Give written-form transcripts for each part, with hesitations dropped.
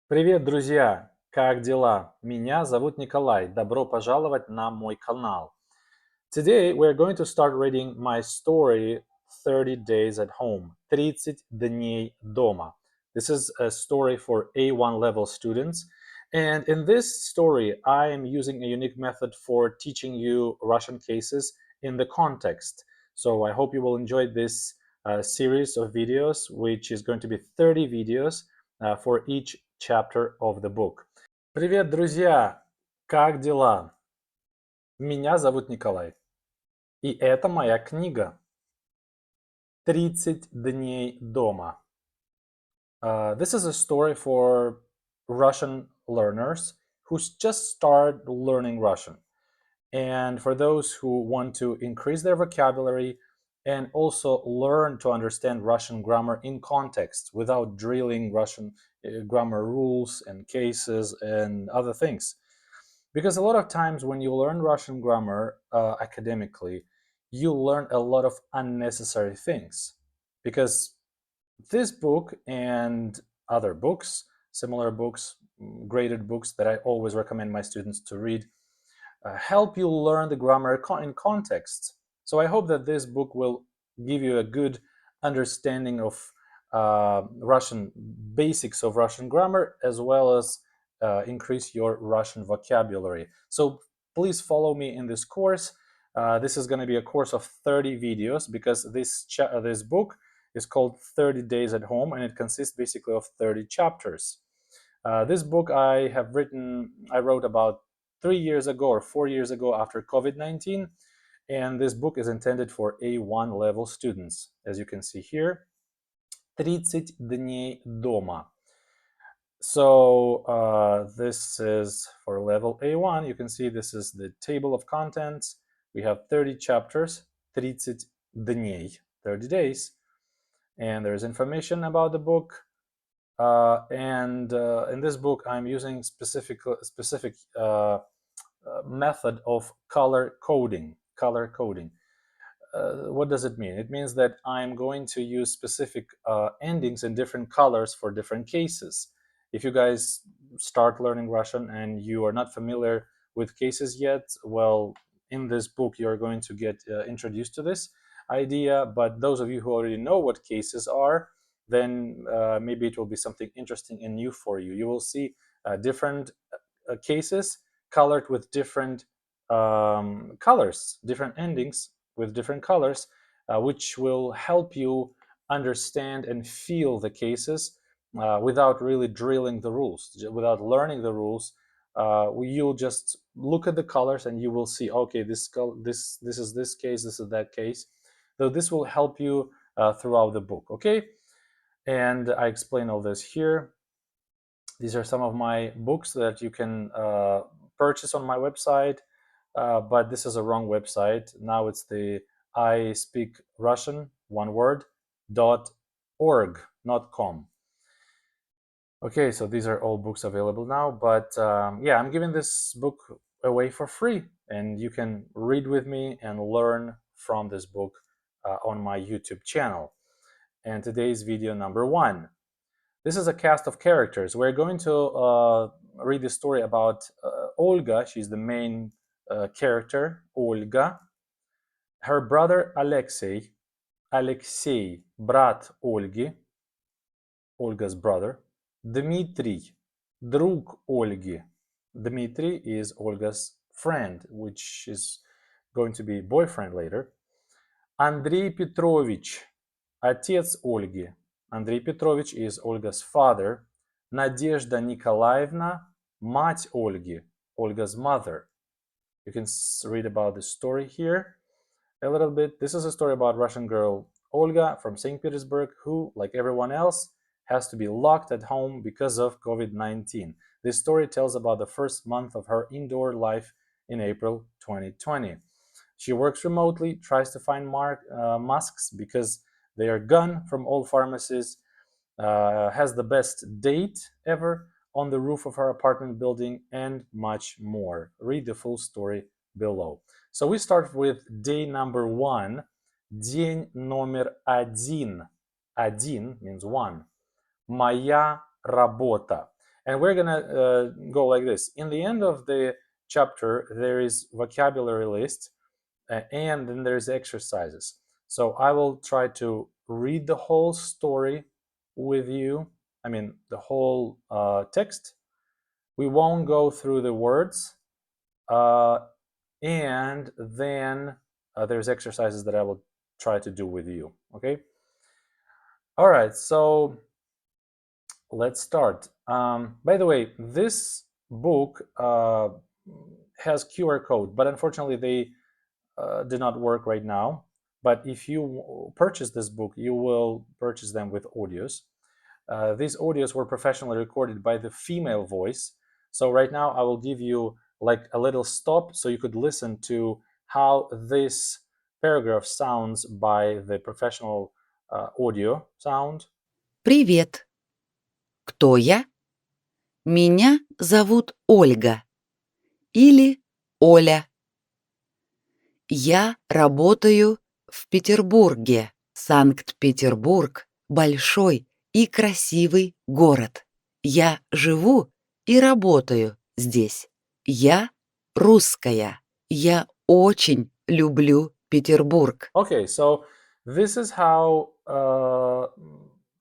Привет, друзья! Как дела? Меня зовут Николай. Добро пожаловать на мой канал. Today we're going to start reading my story 30 days at home. 30 дней дома. This is a story for A1 level students. And in this story, I am using a unique method for teaching you Russian cases in the context. So I hope you will enjoy this series of videos, which is going to be 30 videos for each chapter of the book. Привет, друзья! Как дела? Меня зовут Николай. И это моя книга «30 дней дома». This is a story for Russian learners who just start learning Russian, and for those who want to increase their vocabulary and also learn to understand Russian grammar in context without drilling Russian grammar rules and cases and other things. Because a lot of times when you learn Russian grammar academically, you learn a lot of unnecessary things. Because this book and other books, similar books, graded books that I always recommend my students to read, help you learn the grammar in context. So I hope that this book will give you a good understanding of Russian basics of Russian grammar, as well as increase your Russian vocabulary. So please follow me in this course. This is going to be a course of 30 videos because this book is called 30 Days at Home, and it consists basically of 30 chapters. This book I wrote about 3 years ago or 4 years ago after COVID-19, and this book is intended for A1 level students. As you can see here, 30 дней дома. So this is for level A1. You can see this is the table of contents. We have 30 chapters, 30 дней, 30 days. And there's information about the book. And in this book, I'm using specific method of color coding. Color coding. What does it mean? It means that I'm going to use specific endings in different colors for different cases. If you guys start learning Russian and you are not familiar with cases yet, well, in this book you're going to get introduced to this idea. But those of you who already know what cases are, then maybe it will be something interesting and new for you. You will see different cases colored with different colors, different endings with different colors, which will help you understand and feel the cases without really drilling the rules, without learning the rules. You'll just look at the colors and you will see, okay, this is this case, this is that case. So this will help you throughout the book, okay? And I explain all this here. These are some of my books that you can purchase on my website, but this is a wrong website. Now it's the I speak Russian, one word, .org, not .com. Okay, so these are all books available now, but yeah, I'm giving this book away for free, and you can read with me and learn from this book on my YouTube channel. And today's video number 1. This is a cast of characters. We're going to read the story about Olga. She's the main character, Olga. Her brother Alexei, брат Ольги, Olga's brother. Dmitry, друг Ольги. Dmitry is Olga's friend, which is going to be boyfriend later. Andrei Petrovich, отец Ольги. Andrei Petrovich is Olga's father. Nadezhda Nikolaevna, мать Ольги, Olga's mother. You can read about the story here a little bit. This is a story about Russian girl Olga from St. Petersburg who, like everyone else, has to be locked at home because of COVID-19. This story tells about the first month of her indoor life in April 2020. She works remotely, tries to find masks because they are gone from all pharmacies, has the best date ever on the roof of her apartment building, and much more. Read the full story below. So we start with day number 1. День номер 1. Один means one. Моя работа. And we're gonna go like this. In the end of the chapter, there is vocabulary list, and then there's exercises. So I will try to read the whole story with you. I mean, the whole text. We won't go through the words, and then there's exercises that I will try to do with you. Okay. All right. So let's start. By the way, this book has QR code, but unfortunately they do not work right now. But if you purchase this book, you will purchase them with audios. These audios were professionally recorded by the female voice. So right now I will give you like a little stop so you could listen to how this paragraph sounds by the professional audio sound. Привет. Кто я? Меня зовут Ольга или Оля. Я работаю в Петербурге. Санкт-Петербург– большой и красивый город. Я живу и работаю здесь. Я русская. Я очень люблю Петербург. Okay, so this is how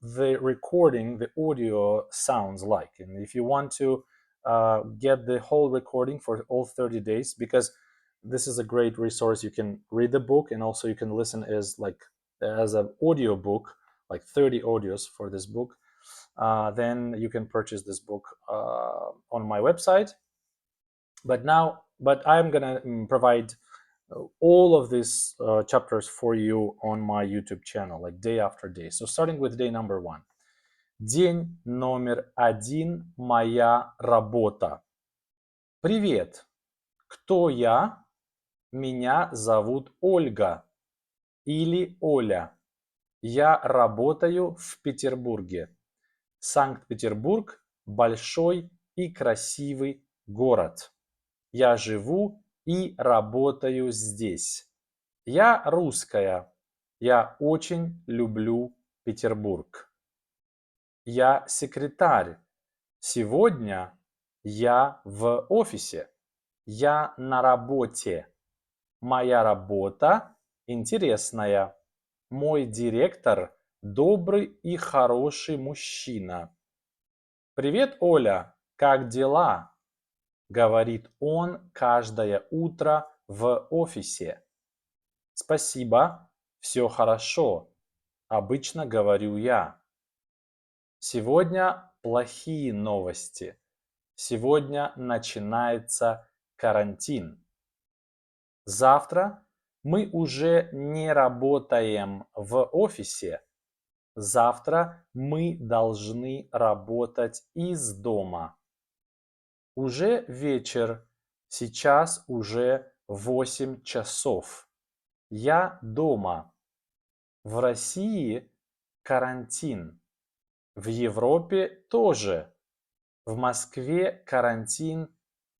the recording, the audio sounds like. And if you want to get the whole recording for all 30 days, because this is a great resource, you can read the book and also you can listen as an audio book, like 30 audios for this book. Then you can purchase this book on my website. But I'm gonna provide all of these chapters for you on my YouTube channel, like day after day. So starting with day number 1. День номер 1. Моя работа. Привет. Кто я? Меня зовут Ольга или Оля. Я работаю в Петербурге. Санкт-Петербург– большой и красивый город. Я живу и работаю здесь. Я русская. Я очень люблю Петербург. Я секретарь. Сегодня я в офисе. Я на работе. Моя работа интересная. Мой директор добрый и хороший мужчина. Привет, Оля, как дела? Говорит он каждое утро в офисе. Спасибо, все хорошо. Обычно говорю я. Сегодня плохие новости. Сегодня начинается карантин. Завтра мы уже не работаем в офисе. Завтра мы должны работать из дома. Уже вечер. Сейчас уже 8 часов. Я дома. В России карантин. В Европе тоже. В Москве карантин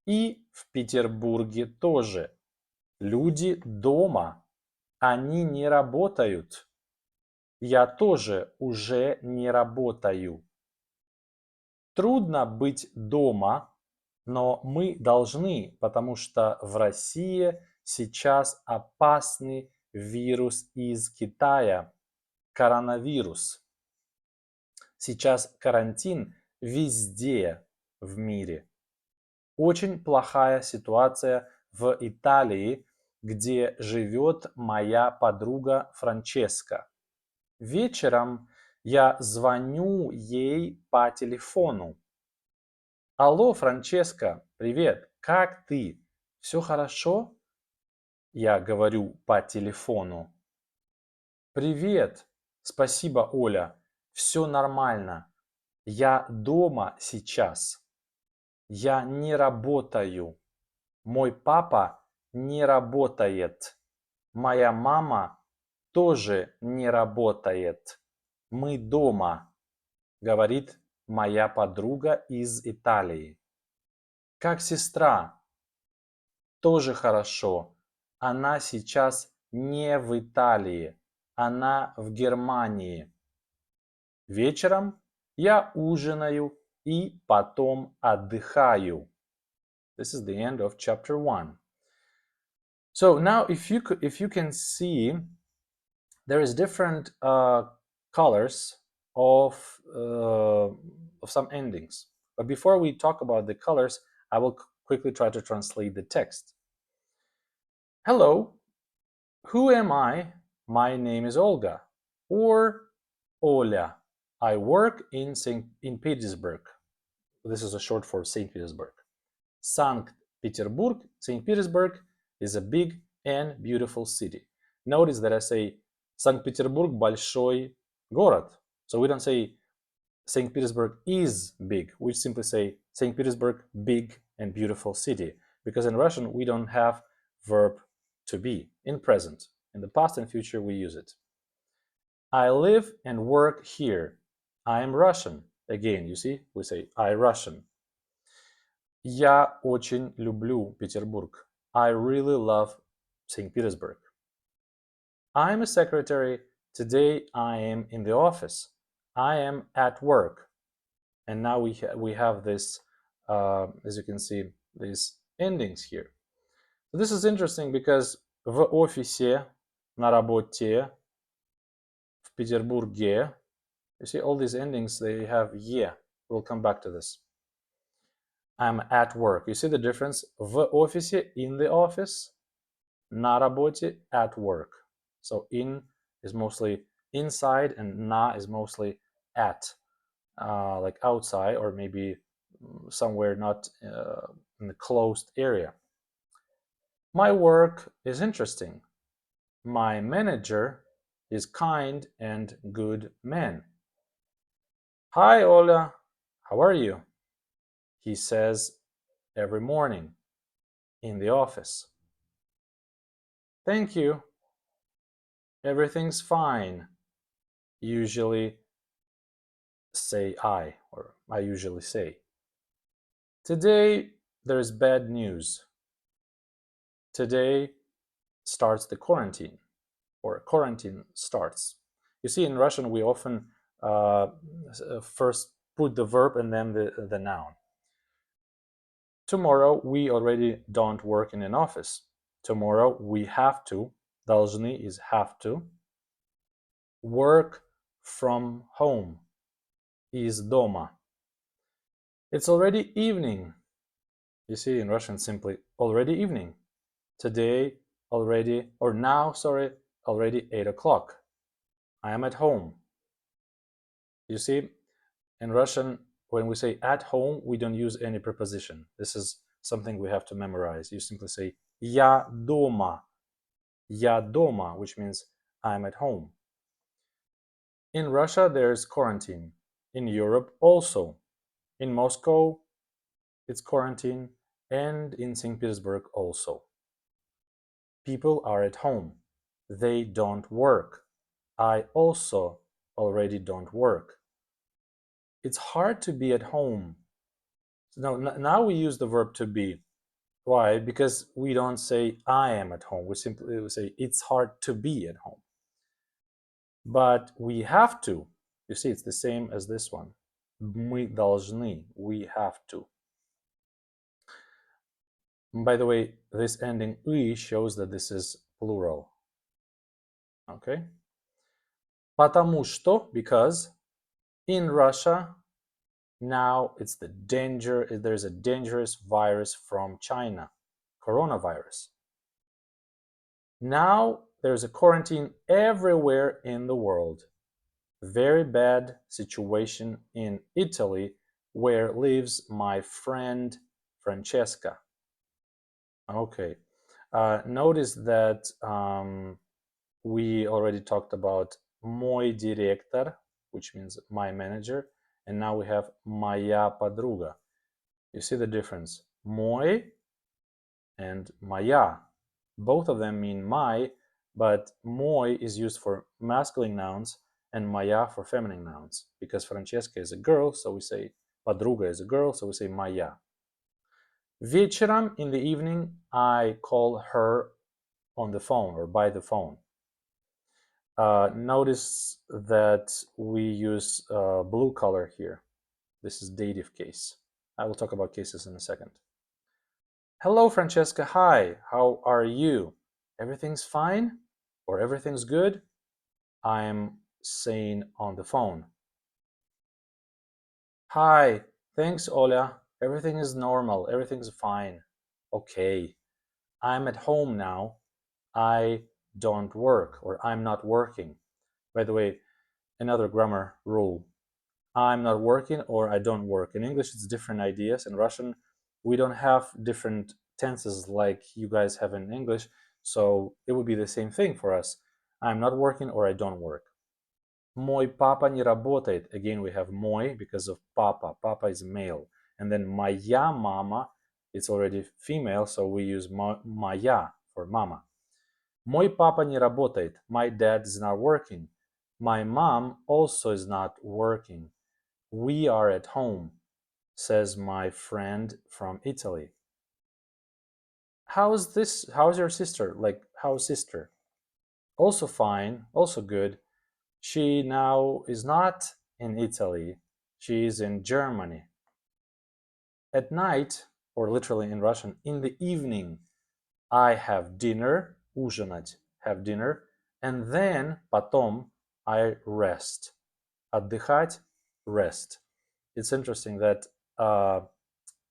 и в Петербурге тоже. Люди дома. Они не работают. Я тоже уже не работаю. Трудно быть дома, но мы должны, потому что в России сейчас опасный вирус из Китая, коронавирус. Сейчас карантин везде в мире. Очень плохая ситуация в Италии, где живет моя подруга Франческа. Вечером я звоню ей по телефону. Алло, Франческа, привет, как ты? Все хорошо? Я говорю по телефону. Привет, спасибо, Оля, все нормально. Я дома сейчас. Я не работаю. Мой папа не работает. Моя мама тоже не работает. Мы дома, говорит моя подруга из Италии. Как сестра? Тоже хорошо. Она сейчас не в Италии. Она в Германии. Вечером я ужинаю и потом отдыхаю. This is the end of chapter 1. So now if you can see, there is different colors of some endings. But before we talk about the colors, I will quickly try to translate the text. Hello, who am I? My name is Olga, or Oля. I work in Petersburg. This is a short for St. Petersburg. Sankt Petersburg, St. Petersburg, is a big and beautiful city. Notice that I say Sankt Petersburg большой город. So we don't say St. Petersburg is big. We simply say St. Petersburg, big and beautiful city. Because in Russian, we don't have verb to be in present. In the past and future, we use it. I live and work here. I am Russian. Again, you see, we say I Russian. Я очень люблю Петербург. I really love St. Petersburg. I'm a secretary. Today I am in the office. I am at work. And now we have this, as you can see, these endings here. So this is interesting because в офисе, на работе, в Петербурге, you see all these endings, they have ye. We'll come back to this. I'm at work. You see the difference? В офисе, in the office, на работе, at work. So in is mostly inside and na is mostly at, like outside or maybe somewhere not in the closed area. My work is interesting. My manager is kind and good man. Hi, Ola. How are you? He says every morning in the office. Thank you. Everything's fine. Usually say I, or I usually say. Today there's bad news. Today starts the quarantine, or quarantine starts. You see, in Russian, we often first put the verb and then the noun. Tomorrow we already don't work in an office. Tomorrow we have to, должны is have to, work from home is дома. It's already evening. You see, in Russian, simply already evening. Today, already, or now, sorry, already 8 o'clock. I am at home. You see, in Russian, when we say at home, we don't use any preposition. This is something we have to memorize. You simply say я дома. Я дома, which means I'm at home. In Russia, there's quarantine. In Europe, also. In Moscow, it's quarantine, and in St. Petersburg, also. People are at home. They don't work. I also already don't work. It's hard to be at home. Now we use the verb to be. Why? Because we don't say I am at home. We simply say it's hard to be at home. But we have to. You see, it's the same as this one. Мы должны. We have to. By the way, this ending "y" shows that this is plural. Okay? Потому что, because in Russia, now there's a dangerous virus from China, coronavirus. Now there's a quarantine everywhere in the world. Very bad situation in Italy where lives my friend Francesca. Okay. Notice that we already talked about мой директор, which means my manager, and now we have моя подруга. You see the difference? Мой and моя. Both of them mean my, but мой is used for masculine nouns and моя for feminine nouns. Because Francesca is a girl, so we say подруга is a girl, so we say моя. Вечером, in the evening, I call her on the phone or by the phone. Notice that we use blue color here. This is dative case. I will talk about cases in a second. Hello, Francesca. Hi, how are you? Everything's fine? Or everything's good? I'm saying on the phone. Hi, thanks, Oля. Everything is normal. Everything's fine. Okay, I'm at home now. I don't work, or I'm not working. By the way, another grammar rule. I'm not working or I don't work. In English, it's different ideas. In Russian, we don't have different tenses like you guys have in English. So it would be the same thing for us. I'm not working or I don't work. Мой папа не работает. Again, we have мой because of papa. Papa is male. And then моя mama, it's already female, so we use моя for mama. Мой папа не работает. My dad is not working. My mom also is not working. We are at home, says my friend from Italy. How's this? How's your sister? Like, how's sister? Also fine, also good. She now is not in Italy, she is in Germany. At night, or literally in Russian, in the evening, I have dinner, ужинать, have dinner, and then потом I rest. Отдыхать, rest. It's interesting that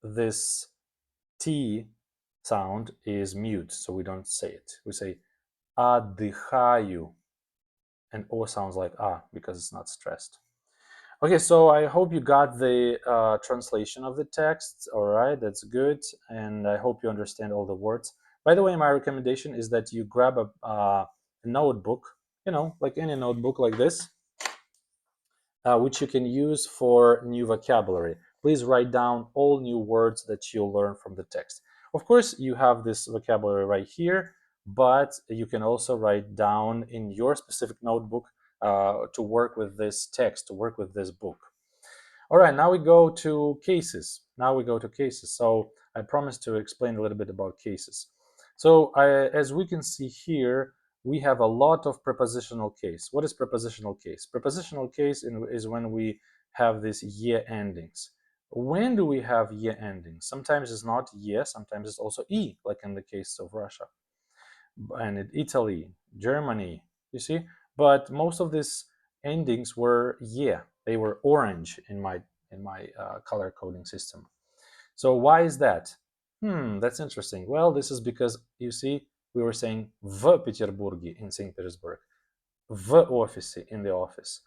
this T sound is mute, so we don't say it. We say отдыхаю, and O sounds like because it's not stressed. Okay, so I hope you got the translation of the text. All right, that's good, and I hope you understand all the words. By the way, my recommendation is that you grab a notebook, like any notebook like this, which you can use for new vocabulary. Please write down all new words that you'll learn from the text. Of course, you have this vocabulary right here, but you can also write down in your specific notebook to work with this text, to work with this book. All right, now we go to cases. So I promised to explain a little bit about cases. So as we can see here, we have a lot of prepositional case. What is prepositional case? Prepositional case is when we have these ye endings. When do we have ye endings? Sometimes it's not ye, sometimes it's also e, like in the case of Russia and in Italy, Germany, you see. But most of these endings were ye. They were orange in my color coding system. So why is that? That's interesting. Well, this is because you see, we were saying в Петербурге in St. Petersburg, в офисе in the office,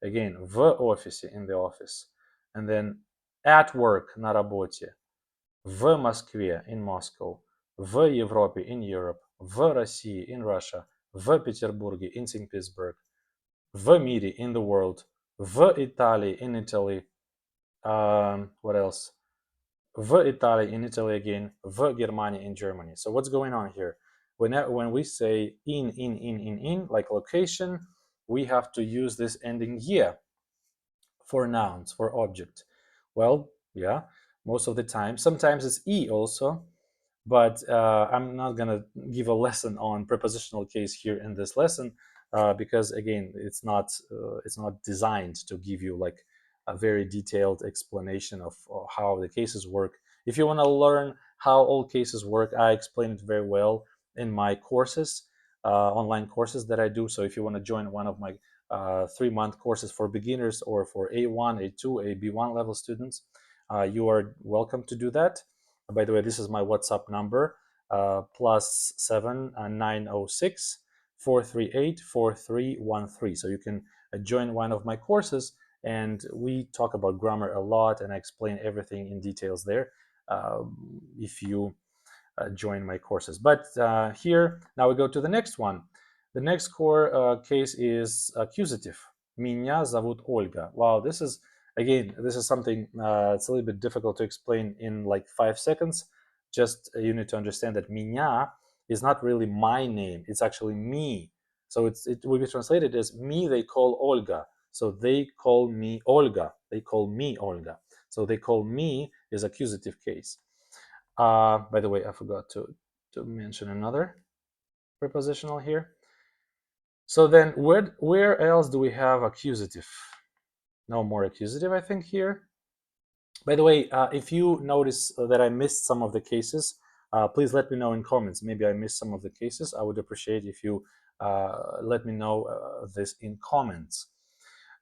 again в офисе in the office, and then at work на работе, в Москве in Moscow, в Европе in Europe, в России in Russia, в Петербурге in St. Petersburg, в мире in the world, в Италии in Italy. What else? В Italy in Italy again, в Германии in Germany. So what's going on here? When we say in, like location, we have to use this ending ye for nouns, for object. Well, yeah, most of the time. Sometimes it's e also, but I'm not gonna give a lesson on prepositional case here in this lesson because again, it's not designed to give you like a very detailed explanation of how the cases work. If you want to learn how all cases work, I explain it very well in my courses, online courses that I do. So if you want to join one of my 3-month courses for beginners or for A1, A2, A B1 level students, you are welcome to do that. By the way, this is my WhatsApp number, +7 906 438 4313. So you can join one of my courses, and we talk about grammar a lot, and I explain everything in details there. If you join my courses. But here, now we go to the next one. The next core case is accusative. Меня зовут Ольга. Wow, this is something it's a little bit difficult to explain in like 5 seconds. Just you need to understand that меня is not really my name. It's actually me. So it will be translated as me they call Olga. So they call me Olga. They call me Olga. So they call me is accusative case. By the way, I forgot to mention another prepositional here. So then where else do we have accusative? No more accusative, I think, here. By the way, if you notice that I missed some of the cases, please let me know in comments. Maybe I missed some of the cases. I would appreciate if you let me know this in comments.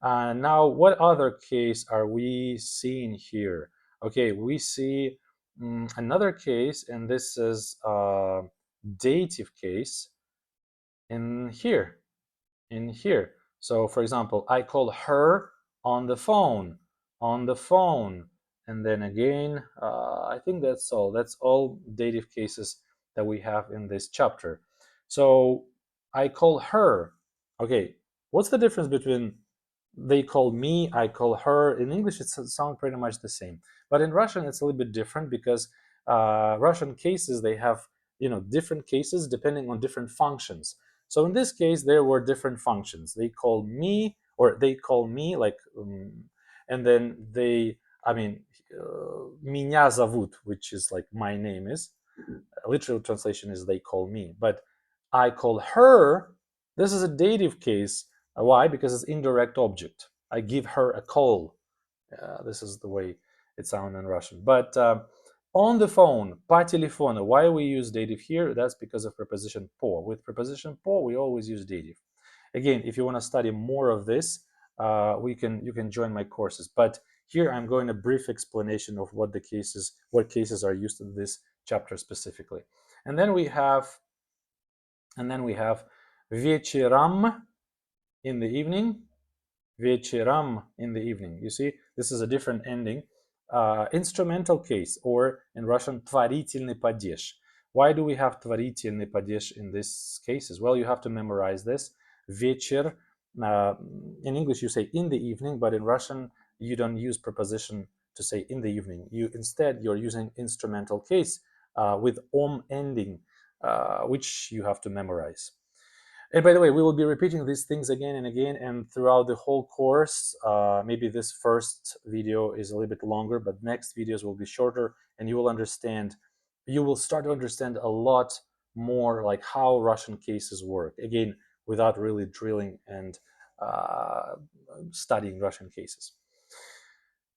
Now, what other case are we seeing here? Okay, we see another case, and this is a dative case in here. In here. So, for example, I call her on the phone, on the phone. And then again, I think that's all. That's all dative cases that we have in this chapter. So I call her. Okay, what's the difference between they call me, I call her? In English, it sounds pretty much the same. But in Russian, it's a little bit different because Russian cases, they have different cases depending on different functions. So in this case, there were different functions. They call me, or they call me, like, and then I mean, меня зовут, which is like my name is. Literal translation is they call me. But I call her, this is a dative case. Why? Because it's indirect object. I give her a call. This is the way it sounds in Russian. But on the phone, по телефону, why we use dative here? That's because of preposition по. With preposition по, we always use dative. Again, if you want to study more of this, you can join my courses. But here I'm going a brief explanation of what cases are used in this chapter specifically. And then we have вечером, in the evening, вечером, in the evening. You see, this is a different ending. Instrumental case, or in Russian, творительный падеж. Why do we have творительный падеж in these cases? Well, you have to memorize this. Вечер, in English you say in the evening, but in Russian you don't use preposition to say in the evening. You're using instrumental case with ending, which you have to memorize. And by the way, we will be repeating these things again and again, and throughout the whole course. Maybe this first video is a little bit longer, but next videos will be shorter, and you will start to understand a lot more, like how Russian cases work. Again, without really drilling and studying Russian cases.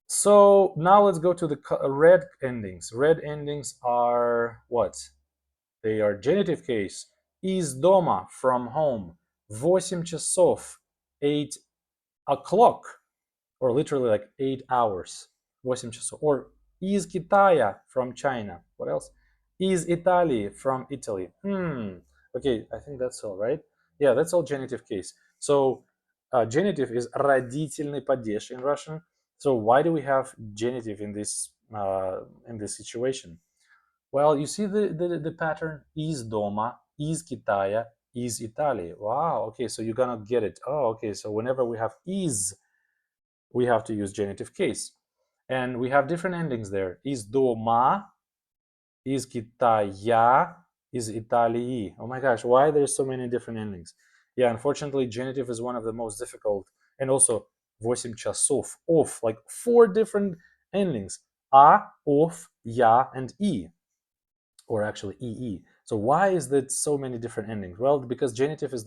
So now let's go to the red endings. Red endings are what? They are genitive case. Из дома, from home. 8 часов, 8 o'clock, or literally like 8 hours. 8 часов. Or из Китая, from China. What else? Из Италии, from Italy. Okay, I think that's all, right? Yeah, that's all genitive case. So genitive is родительный падеж in Russian. So why do we have genitive in this situation? Well, you see the pattern? Из дома, из Китая, из Италии. Wow, okay, so you're gonna get it. Oh, okay, so whenever we have is, we have to use genitive case. And we have different endings there. Из дома, из Китая, из Италии. Oh my gosh, why there's so many different endings? Yeah, unfortunately, genitive is one of the most difficult. And also, 8 часов, off, like 4 different endings. A, of, ya, and I, or actually EE. So why is that so many different endings? Well, because genitive is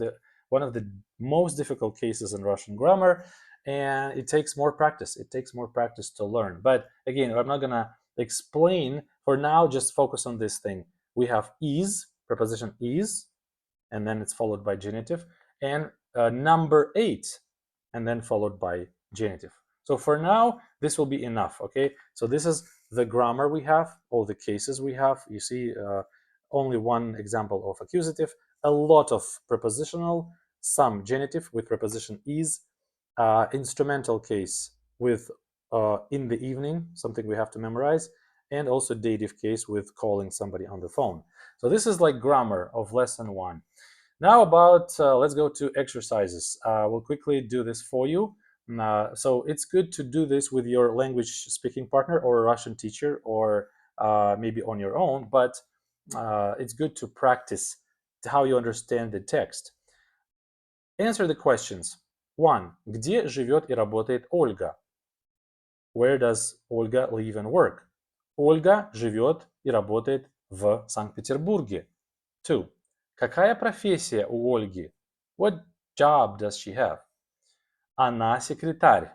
one of the most difficult cases in Russian grammar, and it takes more practice. It takes more practice to learn. But again, I'm not gonna explain for now. Just focus on this thing. We have is, preposition is, and then it's followed by genitive, and number 8, and then followed by genitive. So for now, this will be enough, okay? So this is the grammar we have, all the cases we have. You see only one example of accusative, a lot of prepositional, some genitive with preposition is, instrumental case with in the evening, something we have to memorize, and also dative case with calling somebody on the phone. So this is like grammar of lesson 1. Now let's go to exercises. We'll quickly do this for you. So it's good to do this with your language speaking partner or a Russian teacher, or maybe on your own, but it's good to practice how you understand the text. Answer the questions. 1. Где живет и работает Ольга? Where does Olga live and work? Ольга живет и работает в Санкт-Петербурге. 2. Какая профессия у Ольги? What job does she have? Она секретарь.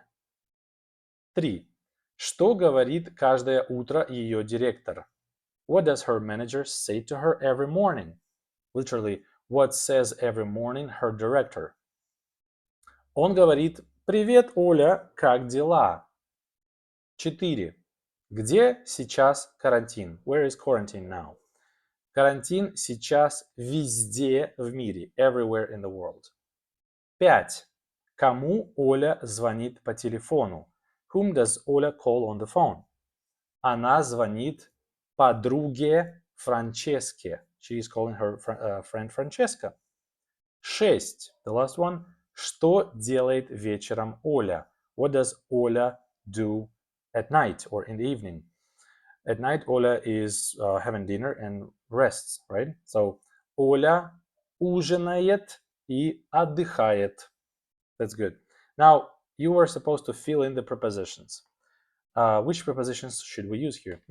3. Что говорит каждое утро ее директор? What does her manager say to her every morning? Literally, what says every morning her director? Он говорит: «Привет, Оля, как дела?» 4. Где сейчас карантин? Where is quarantine now? Карантин сейчас везде в мире. Everywhere in the world. 5. Кому Оля звонит по телефону? Whom does Оля call on the phone? Она звонит подруге Франческе. She is calling her friend Francesca. 6. The last one. Что делает вечером Оля? What does Оля do at night or in the evening? At night, Ola is having dinner and rests, right? So, Оля ужинает и отдыхает. That's good. Now, you are supposed to fill in the prepositions. Which prepositions should we use here?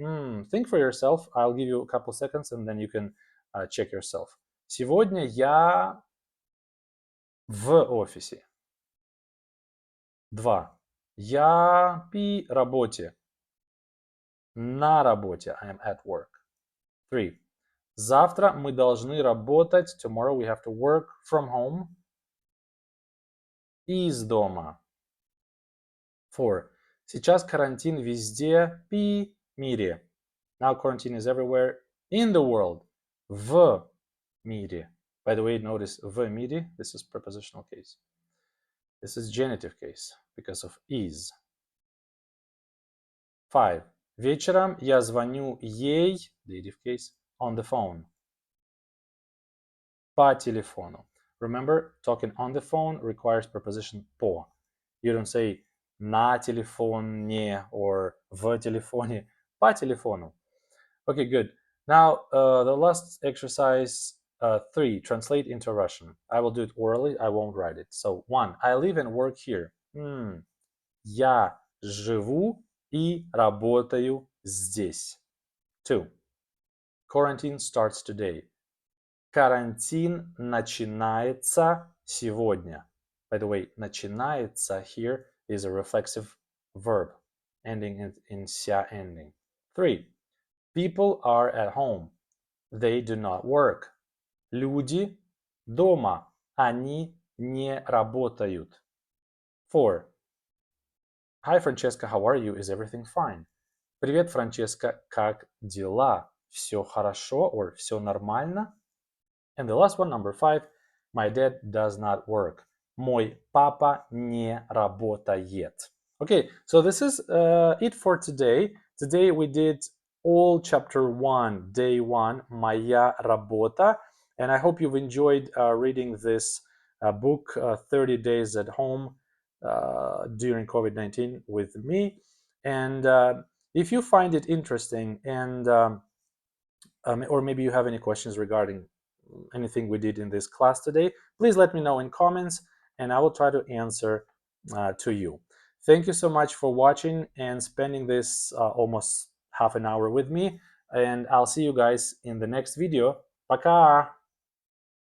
Think for yourself. I'll give you a couple seconds and then you can check yourself. Сегодня я в офисе. 2. Я при работе. На работе. I am at work. 3. Завтра мы должны работать. Tomorrow we have to work from home. Из дома. 4. Сейчас карантин везде по мире. Now quarantine is everywhere in the world. В мире. By the way, notice в мире. This is prepositional case. This is genitive case because of is. 5. Вечером я звоню ей, dative case, on the phone. По телефону. Remember, talking on the phone requires preposition по. You don't say на телефоне or в телефоне. По телефону. Okay, good. Now, the last exercise 3, translate into Russian. I will do it orally, I won't write it. So, 1. I live and work here. Я живу и работаю здесь. 2. Quarantine starts today. Карантин начинается сегодня. By the way, начинается here is a reflexive verb ending in ся ending. 3. People are at home. They do not work. Люди дома. Они не работают. 4. Hi, Francesca, how are you? Is everything fine? Привет, Франческа, как дела? Все хорошо or все нормально? And the last one, number 5, my dad does not work. Мой папа не работает. Okay, so this is it for today. Today we did all chapter 1, day 1, Моя работа. And I hope you've enjoyed reading this book, 30 Days at Home during COVID-19 with me. And if you find it interesting and or maybe you have any questions regarding anything we did in this class today, please let me know in comments and I will try to answer to you. Thank you so much for watching and spending this almost half an hour with me. And I'll see you guys in the next video. Пока!